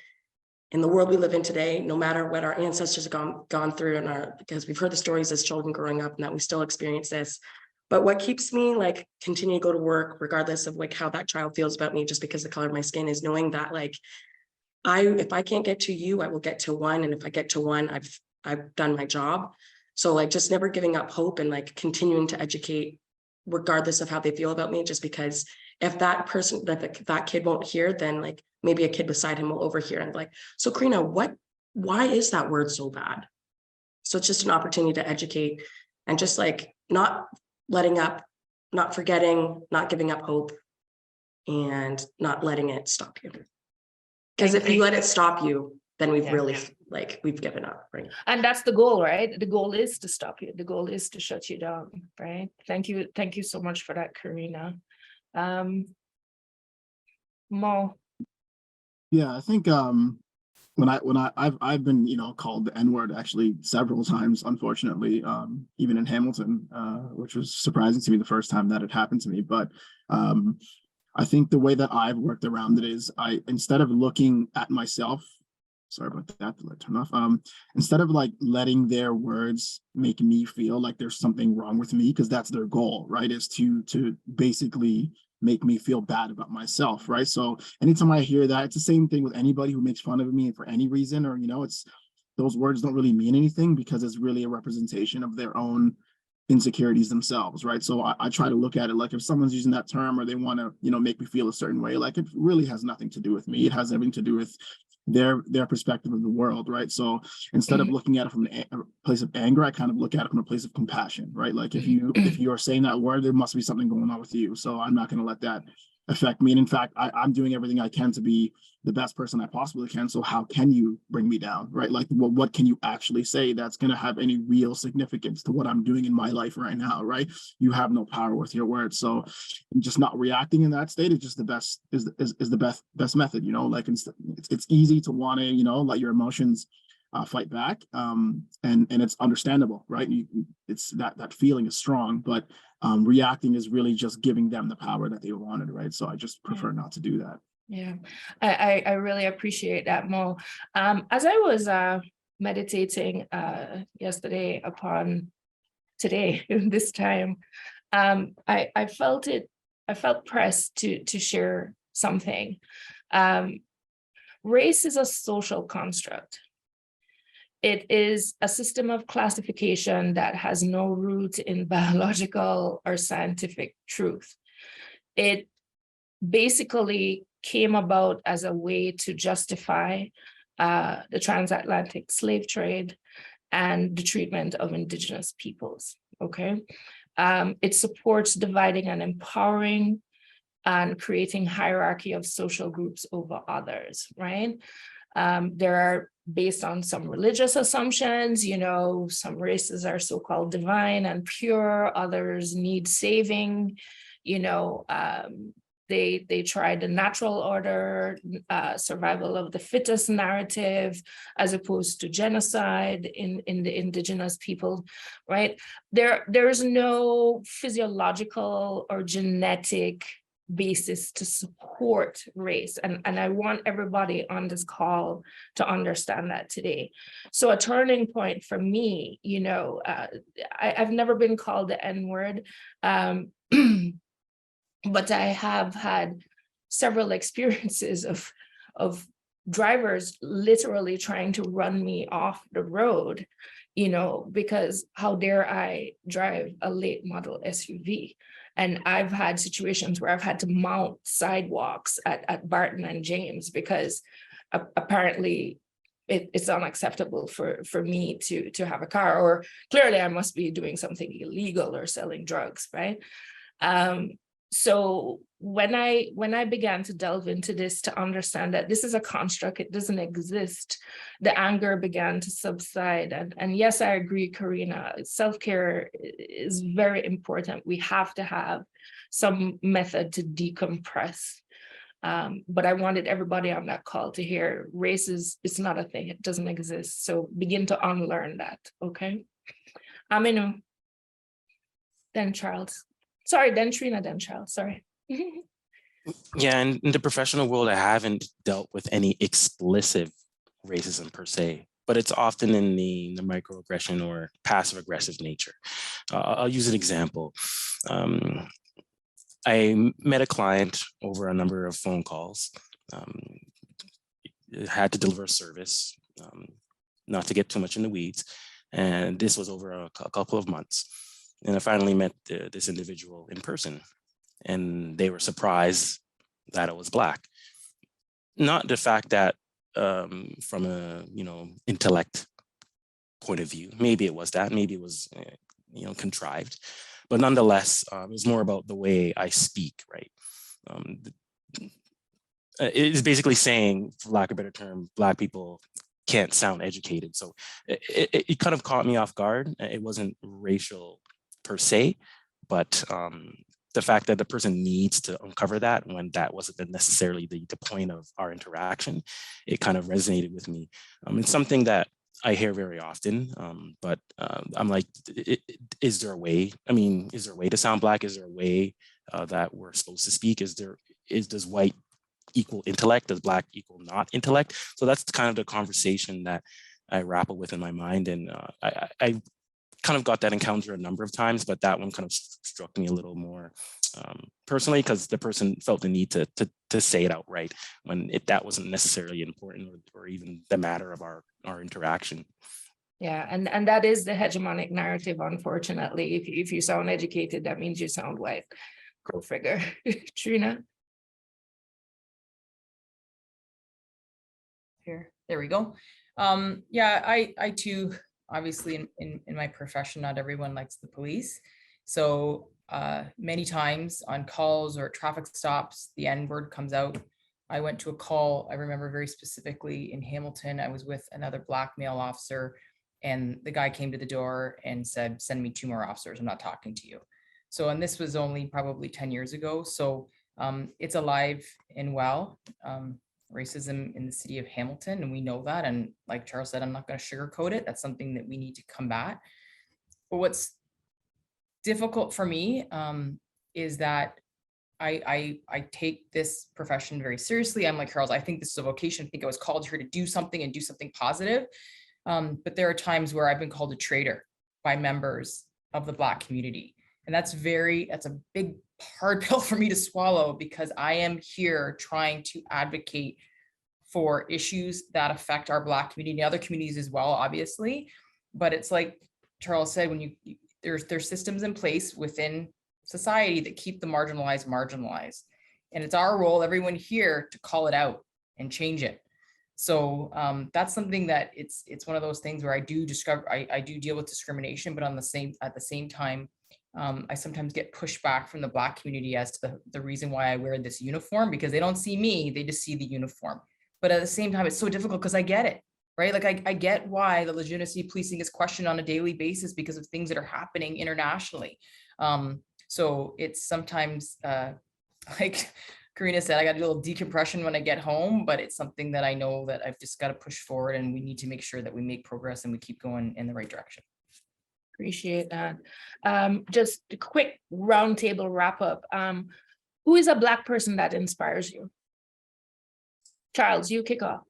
in the world we live in today, no matter what our ancestors have gone through, because we've heard the stories as children growing up, and that we still experience this. But what keeps me, like, continue to go to work, regardless of like how that child feels about me, just because of the color of my skin, is knowing that, like, if I can't get to you, I will get to one. And if I get to one, I've done my job. So, like, just never giving up hope, and like continuing to educate regardless of how they feel about me, just because if that person, that kid won't hear, then like maybe a kid beside him will overhear and like, so Careena, why is that word so bad? So it's just an opportunity to educate, and just like not letting up, not forgetting, not giving up hope, and not letting it stop you. Because if you let it stop you, then we've really, like, we've given up, right? And that's the goal, right? The goal is to stop you. The goal is to shut you down, right? Thank you. Thank you so much for that, Careena. Mo. Yeah, I think I've been, called the N-word actually several times, unfortunately, even in Hamilton, which was surprising to me the first time that it happened to me. But I think the way that I've worked around it is, instead of looking at myself, sorry about that, turn off. Instead of like letting their words make me feel like there's something wrong with me, because that's their goal, right? Is to basically make me feel bad about myself, right? So anytime I hear that, it's the same thing with anybody who makes fun of me for any reason, or those words don't really mean anything because it's really a representation of their own insecurities themselves, right? So I try to look at it like if someone's using that term or they want to, make me feel a certain way, like it really has nothing to do with me. It has everything to do with their perspective of the world, right? So instead of looking at it from a place of anger, I kind of look at it from a place of compassion, right? Like if you are saying that word, there must be something going on with you. So I'm not going to let that affect me. And in fact, I'm doing everything I can to be the best person I possibly can. So how can you bring me down, right? Like what can you actually say that's going to have any real significance to what I'm doing in my life right now, right? You have no power with your words. So just not reacting in that state is just the best, is the best method, like it's easy to want to, let your emotions fight back. And it's understandable, right? It's that feeling is strong, but reacting is really just giving them the power that they wanted, right? So I just prefer not to do that. Yeah, I really appreciate that, Mo. As I was meditating yesterday upon today, this time, I felt pressed to share something. Race is a social construct. It is a system of classification that has no root in biological or scientific truth. It basically came about as a way to justify the transatlantic slave trade and the treatment of indigenous peoples, okay? It supports dividing and empowering and creating hierarchy of social groups over others, right? There are, based on some religious assumptions, some races are so-called divine and pure, others need saving, they tried the natural order, survival of the fittest narrative, as opposed to genocide in the indigenous people, right? There is no physiological or genetic basis to support race. And I want everybody on this call to understand that today. So a turning point for me, I've never been called the N-word, but I have had several experiences of drivers literally trying to run me off the road, because how dare I drive a late model SUV? And I've had situations where I've had to mount sidewalks at Barton and James because apparently it's unacceptable for me to have a car, or clearly I must be doing something illegal or selling drugs, right? So when I began to delve into this to understand that this is a construct, it doesn't exist, the anger began to subside. And yes, I agree, Careena, self-care is very important. We have to have some method to decompress. But I wanted everybody on that call to hear race it's not a thing, it doesn't exist. So begin to unlearn that, okay? Aminu, then Charles. Sorry, then Treena, then Charles, sorry. Yeah, and in the professional world, I haven't dealt with any explicit racism per se, but it's often in the microaggression or passive aggressive nature. I'll use an example. I met a client over a number of phone calls, had to deliver a service, not to get too much in the weeds, and this was over a couple of months. And I finally met this individual in person, and they were surprised that I was Black. Not the fact that from a intellect point of view, maybe it was that, maybe it was contrived, but nonetheless, it was more about the way I speak, right? It's basically saying, for lack of a better term, Black people can't sound educated. So it kind of caught me off guard. It wasn't racial per se, but the fact that the person needs to uncover that when that wasn't necessarily the point of our interaction, it kind of resonated with me. It's something that I hear very often, but I'm like, is there a way? I mean, is there a way to sound Black? Is there a way that we're supposed to speak? Does white equal intellect? Does Black equal not intellect? So that's kind of the conversation that I grapple with in my mind, and I kind of got that encounter a number of times, but that one kind of struck me a little more personally, because the person felt the need to say it outright when that wasn't necessarily important or even the matter of our interaction. Yeah, and that is the hegemonic narrative, unfortunately. If you sound educated, that means you sound white. Go figure. Treena? Here, there we go. Yeah, I too, obviously in my profession, not everyone likes the police. So many times on calls or traffic stops, the N-word comes out. I went to a call, I remember very specifically in Hamilton, I was with another Black male officer, and the guy came to the door and said, send me 2 more officers, I'm not talking to you. So, and this was only probably 10 years ago. So it's alive and well. Racism in the city of Hamilton, and we know that. And like Charles said, I'm not going to sugarcoat it. That's something that we need to combat. But what's difficult for me is that I take this profession very seriously. I'm like Charles, I think this is a vocation. I think I was called here to do something and do something positive. But there are times where I've been called a traitor by members of the Black community. And that's a big hard pill for me to swallow, because I am here trying to advocate for issues that affect our Black community and other communities as well, obviously. But it's like Charles said, when there's systems in place within society that keep the marginalized. And it's our role, everyone here, to call it out and change it. So that's something that it's one of those things where I do deal with discrimination, but at the same time, I sometimes get pushback from the Black community as to the reason why I wear this uniform, because they don't see me, they just see the uniform. But at the same time, it's so difficult because I get it, right? Like I get why the legitimacy of policing is questioned on a daily basis because of things that are happening internationally. So it's sometimes like Careena said, I got to do a little decompression when I get home, but it's something that I know that I've just got to push forward, and we need to make sure that we make progress and we keep going in the right direction. Appreciate that. Just a quick roundtable wrap up. Who is a Black person that inspires you? Charles, you kick off.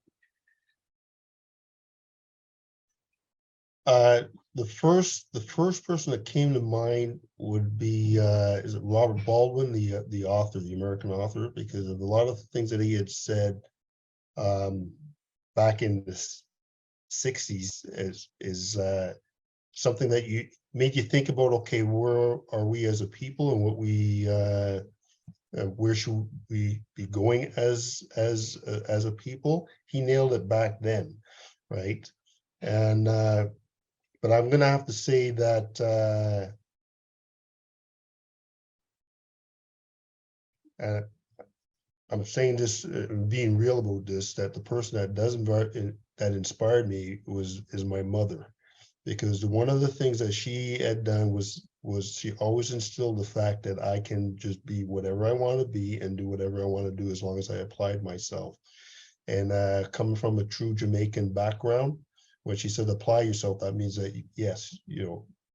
The first person that came to mind would be is it Robert Baldwin, the author, the American author, because of a lot of the things that he had said back in the 60s is something that made you think about, okay, where are we as a people, and what where should we be going as a people? He nailed it back then, right? And but I'm gonna have to say that I'm saying this, being real about this, that the person that inspired me is my mother, because one of the things that she had done was she always instilled the fact that I can just be whatever I want to be and do whatever I want to do as long as I applied myself. And coming from a true Jamaican background, when she said apply yourself, that means that yes,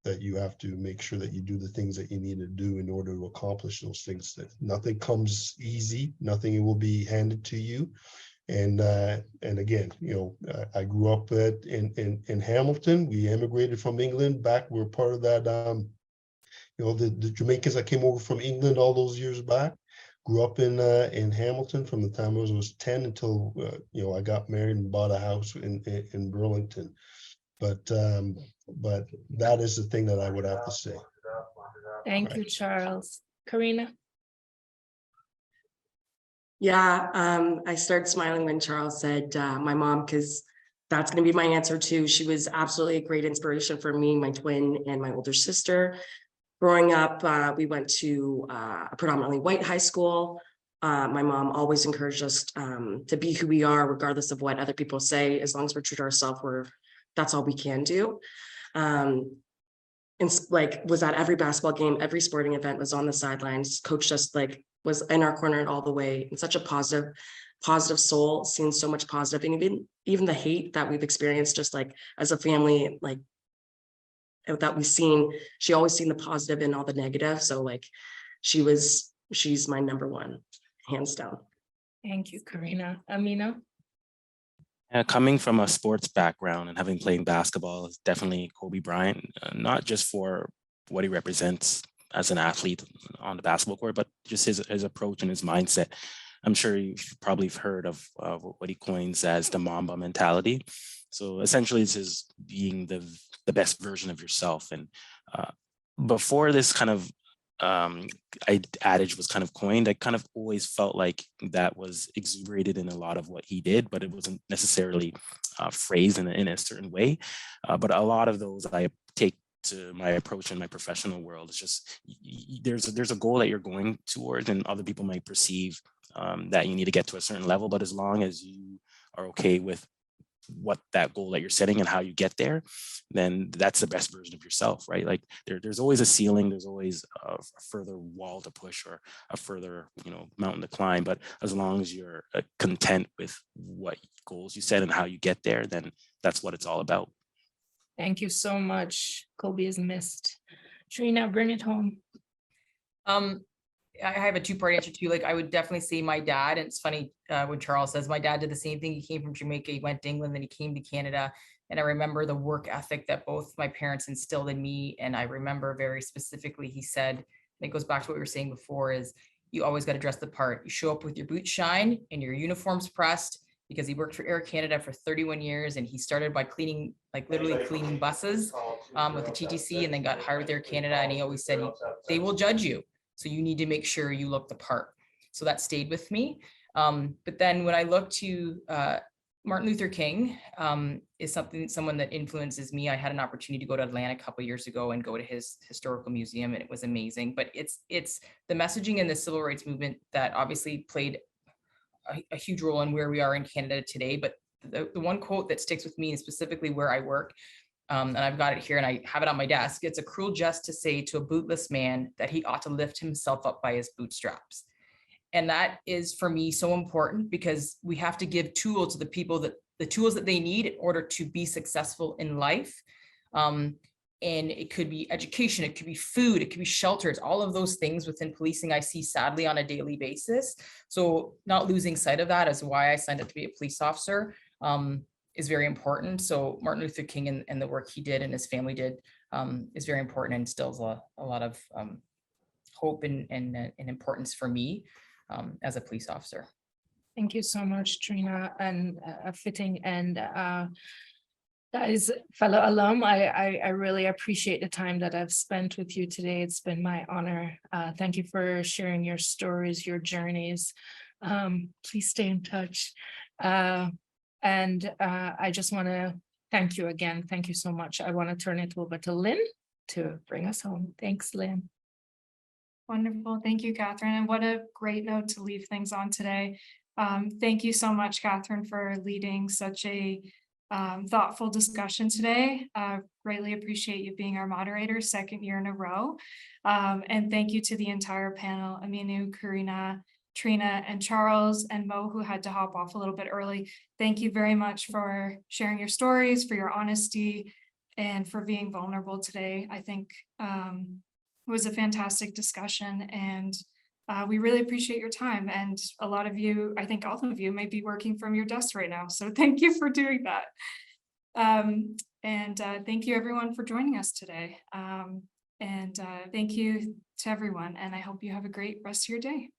that you have to make sure that you do the things that you need to do in order to accomplish those things. That nothing comes easy, nothing will be handed to you. And again, I grew up in Hamilton. We immigrated from England back. We're part of that, the Jamaicans that came over from England all those years back. Grew up in Hamilton from the time I was 10 until I got married and bought a house in Burlington. But that is the thing that I would have to say. Thank you, Charles. Careena? Yeah, I started smiling when Charles said my mom, because that's going to be my answer too. She was absolutely a great inspiration for me, my twin, and my older sister. Growing up, we went to a predominantly white high school. My mom always encouraged us to be who we are, regardless of what other people say. As long as we're true to ourselves, that's all we can do. And was at every basketball game, every sporting event, was on the sidelines, coached us, was in our corner all the way. And such a positive soul, seen so much positive, and even the hate that we've experienced, just as a family, that we've seen, she always seen the positive in all the negative. So she's my number one, hands down. Thank you, Careena. Aminu? Coming from a sports background and having played basketball, is definitely Kobe Bryant, not just for what he represents as an athlete on the basketball court, but just his approach and his mindset. I'm sure you've probably heard of what he coins as the Mamba mentality. So essentially, it's his being the best version of yourself. And before this kind of adage was kind of coined, I kind of always felt like that was exuberated in a lot of what he did, but it wasn't necessarily phrased in a certain way. But a lot of those I take to my approach in my professional world. It's just there's a goal that you're going towards, and other people might perceive that you need to get to a certain level. But as long as you are okay with what that goal that you're setting and how you get there, then that's the best version of yourself, right? Like there's always a ceiling, there's always a further wall to push or a further, mountain to climb. But as long as you're content with what goals you set and how you get there, then that's what it's all about. Thank you so much. Kobe is missed. Treena, bring it home. I have a two-part answer too. Like I would definitely say my dad, and it's funny when Charles says my dad did the same thing. He came from Jamaica, he went to England, then he came to Canada. And I remember the work ethic that both my parents instilled in me. And I remember very specifically, he said, and it goes back to what we were saying before, is you always got to dress the part. You show up with your boots shine and your uniforms pressed, because he worked for Air Canada for 31 years. And he started by cleaning, like literally cleaning buses with the TTC, and then got hired with Air Canada. And he always said, they will judge you. So you need to make sure you look the part. So that stayed with me. But then when I look to Martin Luther King is someone that influences me. I had an opportunity to go to Atlanta a couple of years ago and go to his historical museum, and it was amazing. But it's the messaging in the civil rights movement that obviously played a huge role in where we are in Canada today. But the one quote that sticks with me, and specifically where I work, and I've got it here and I have it on my desk. It's a cruel jest to say to a bootless man that he ought to lift himself up by his bootstraps. And that is for me so important, because we have to give tools to the people, that the tools that they need in order to be successful in life. And it could be education, it could be food, it could be shelters, all of those things within policing I see sadly on a daily basis. So not losing sight of that is why I signed up to be a police officer. Is very important. So Martin Luther King and the work he did and his family did is very important, and instills a lot of hope and importance for me as a police officer. Thank you so much, Treena, and a fitting end. Guys, fellow alum, I really appreciate the time that I've spent with you today. It's been my honor. Thank you for sharing your stories, your journeys. Please stay in touch. And I just want to thank you again. Thank you so much. I want to turn it over to Lynn to bring us home. Thanks, Lynn. Wonderful. Thank you, Kathryn. And what a great note to leave things on today. Thank you so much, Kathryn, for leading such a thoughtful discussion today. Greatly appreciate you being our moderator, second year in a row. And thank you to the entire panel, Aminu, Careena, Treena, and Charles, and Moe, who had to hop off a little bit early. Thank you very much for sharing your stories, for your honesty, and for being vulnerable today. I think it was a fantastic discussion, and we really appreciate your time. And a lot of you, I think all of you, may be working from your desks right now. So thank you for doing that. And thank you everyone for joining us today. And thank you to everyone. And I hope you have a great rest of your day.